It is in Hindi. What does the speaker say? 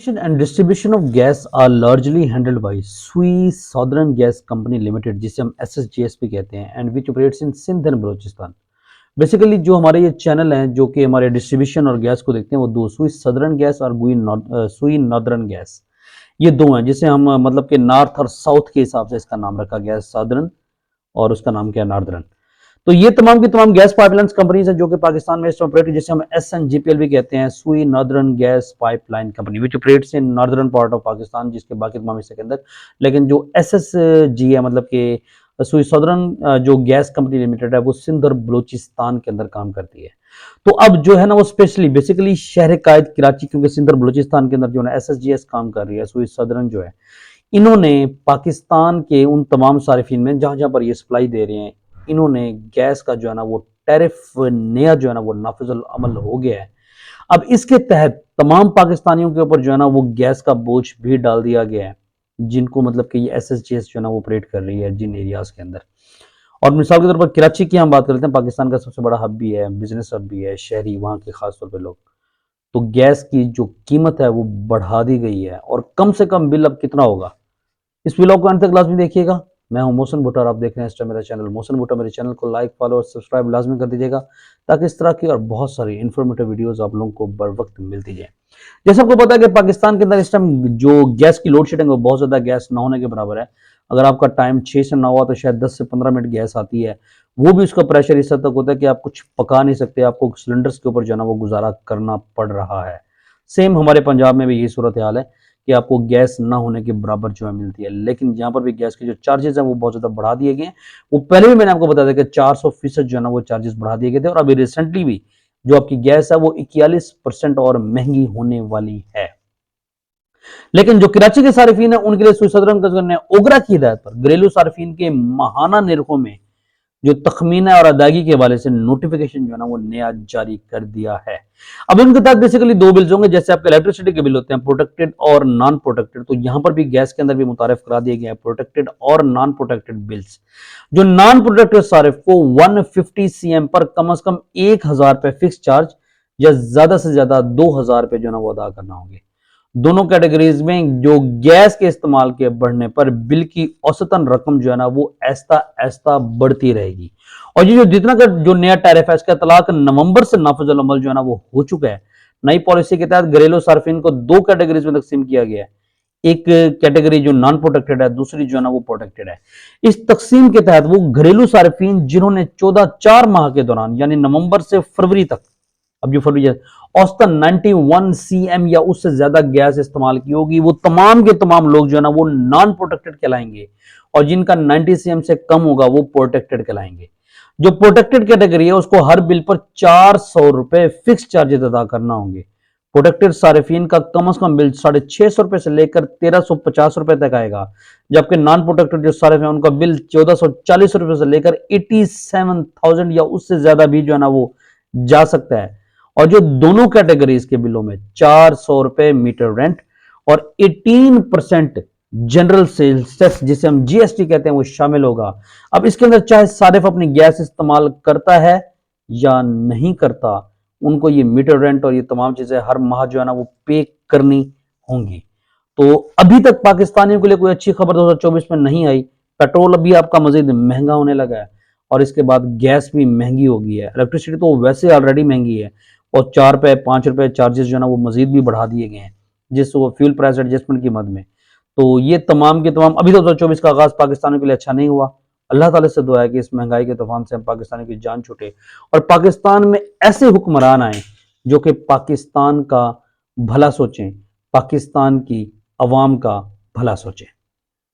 And distribution of gas are largely handled by SUI Southern Gas Company Limited, जिसे हम SSGS भी कहते हैं, and which operates in Sindh and Balochistan. Basically जो हमारे ये चैनल हैं जो कि हमारे डिस्ट्रीब्यूशन और गैस को देखते हैं, वो दो, सुई सदर्न गैस और सुई नॉर्दर्न गैस, ये दो हैं जिसे हम मतलब कि नॉर्थ और साउथ के हिसाब से इसका नाम रखा गया है सदर्न, और उसका नाम क्या है नॉर्दर्न। तो ये तमाम की तमाम गैस पाइपलाइन कंपनीज है जो कि पाकिस्तान में ऑपरेट, जिसे हम SNGPL भी कहते हैं, सुई northern gas pipeline company, which operates in northern part of Pakistan, जिसके बाकी तमाम हिस्से के अंदर। लेकिन जो SSG है, मतलब कि सुई सदर्न जो गैस कंपनी लिमिटेड है, वो सिंध और बलूचिस्तान के अंदर काम करती है। तो अब जो है ना वो स्पेशली बेसिकली शहर कायद कराची, क्योंकि सिंध और बलूचिस्तान के अंदर जो है SSGS काम कर रही है, सुई सदर्न जो है, इन्होंने पाकिस्तान के उन तमाम सारिफिन में जहां जहां पर ये सप्लाई दे रहे हैं, इन्होंने गैस का जो है ना वो टैरिफ नया जो है ना वो नाफिजुल अमल हो गया है। अब इसके तहत तमाम पाकिस्तानियों के ऊपर जो है ना वो गैस का बोझ भी डाल दिया गया है, जिनको मतलब कि ये SSGS जो है ना वो ऑपरेट कर रही है जिन एरियाज के अंदर। और मिसाल के तौर पर कराची की हम बात करते हैं, पाकिस्तान का सबसे बड़ा हब भी है, बिजनेस हब भी है, शहरी वहाँ के खास तौर पर लोग, तो गैस की जो कीमत है वो बढ़ा दी गई है। और कम से कम बिल अब कितना होगा, इस व्लॉग को अंत तक लाजमी देखिएगा। मैं हूं मोहसिन भुट्टा और आप देख रहे हैं इस टाइम मेरा चैनल मोहसिन भुट्टा। मेरे चैनल को लाइक, फॉलो और सब्सक्राइब लाजमी कर दीजिएगा, ताकि इस तरह की और बहुत सारी इन्फॉर्मेटिव वीडियोस आप लोगों को बर वक्त मिलती जाए। जैसे आपको पता है कि पाकिस्तान के अंदर इस टाइम जो गैस की लोड शेडिंग है वो बहुत ज़्यादा, गैस ना होने के बराबर है। अगर आपका टाइम 6 से 9 हुआ तो शायद 10 से 15 मिनट गैस आती है, वो भी उसका प्रेशर इस हद तक होता है कि आप कुछ पका नहीं सकते, आपको सिलेंडर्स के ऊपर जो है ना वो गुजारा करना पड़ रहा है। सेम हमारे पंजाब में भी यही सूरत हाल है कि आपको गैस ना होने के बराबर जो है मिलती है। लेकिन यहाँ पर भी गैस के जो चार्जेस हैं वो बहुत ज़्यादा बढ़ा दिए गए हैं। वो पहले भी मैंने आपको बताया था कि 400% जो है ना वो चार्जेस बढ़ा दिए गए थे, और अभी रिसेंटली भी जो आपकी गैस है वो 41% और महंगी होने वाली है। लेकिन जो कराची के सारिफिन है उनके लिए सुई सदर्न ने ओगरा की हिदायत पर घरेलू सारिफिन के माहाना निरखों में जो तखमीना और अदायगी के हवाले से नोटिफिकेशन जो है ना वो नया जारी कर दिया है। अब इनके तहत बेसिकली दो बिल्स होंगे, जैसे आपके इलेक्ट्रिसिटी के बिल होते हैं प्रोटेक्टेड और नॉन प्रोटेक्टेड, तो यहां पर भी गैस के अंदर भी मुतारिफ करा दिए गए हैं प्रोटेक्टेड और नॉन प्रोटेक्टेड बिल्स। जो नॉन प्रोटेक्टेड सारिफ को 150 CM पर कम से कम 1000 रुपए फिक्स चार्ज या ज्यादा से ज्यादा 2000 रुपए जो है ना वो अदा करना होंगे। दोनों कैटेगरीज में जो गैस के इस्तेमाल के बढ़ने पर बिल की औसतन रकम जो है ना वो ऐसा ऐसा बढ़ती रहेगी। और ये जो जितना का जो नया टैरिफ है इसका इतलाक नवंबर से नाफिजुल अमल जो है ना वो हो चुका है। नई पॉलिसी के तहत घरेलू सार्फिन को दो कैटेगरीज में तकसीम किया गया है, एक कैटेगरी जो नॉन प्रोटेक्टेड है, दूसरी जो है ना वो प्रोटेक्टेड है। इस तकसीम के तहत वो घरेलू सार्फिन जिन्होंने 4 माह के दौरान यानी नवंबर से फरवरी तक, अब जो फरवरी औसतन 91 CM या उससे ज्यादा गैस इस्तेमाल की होगी, वो तमाम के तमाम लोग जो है ना वो नॉन प्रोटेक्टेड कहलाएंगे, और जिनका 90 CM से कम होगा वो प्रोटेक्टेड कहलाएंगे। जो प्रोटेक्टेड कैटेगरी है उसको हर बिल पर 400 रुपए फिक्स चार्जेस अदा करना होंगे। प्रोटेक्टेड सारिफिन का कम से कम बिल 650 रुपए से लेकर 1350 रुपए तक आएगा, जबकि नॉन प्रोटेक्टेड जो सारिफ है उनका बिल 1440 रुपए से लेकर 87,000 या उससे ज्यादा भी जो है ना वो जा सकता है। और जो दोनों कैटेगरीज के बिलों में 400 रुपए मीटर रेंट और 18% जनरल सेल्स टैक्स, जिसे हम GST कहते हैं, वो शामिल होगा। अब इसके अंदर चाहे सारिफ अपनी गैस इस्तेमाल करता है या नहीं करता, उनको ये मीटर रेंट और ये तमाम चीजें हर माह जो है ना वो पे करनी होंगी। तो अभी तक पाकिस्तानियों के लिए कोई अच्छी खबर 2024 में नहीं आई। पेट्रोल अभी आपका मजीद महंगा होने लगा है, और इसके बाद गैस भी महंगी हो गई है। इलेक्ट्रिसिटी तो वैसे ऑलरेडी महंगी है, और 4 रुपए 5 रुपए चार्जेस जो है ना वो मजीद भी बढ़ा दिए गए हैं, जिससे वो फ्यूल प्राइस एडजस्टमेंट की मद में। तो ये तमाम के तमाम अभी 2024 का आगाज पाकिस्तानियों के लिए अच्छा नहीं हुआ। अल्लाह ताला से दुआ है कि इस महंगाई के तूफान से हम पाकिस्तानियों की जान छूटे, और पाकिस्तान में ऐसे हुक्मरान आए जो कि पाकिस्तान का भला सोचें, पाकिस्तान की अवाम का भला सोचें।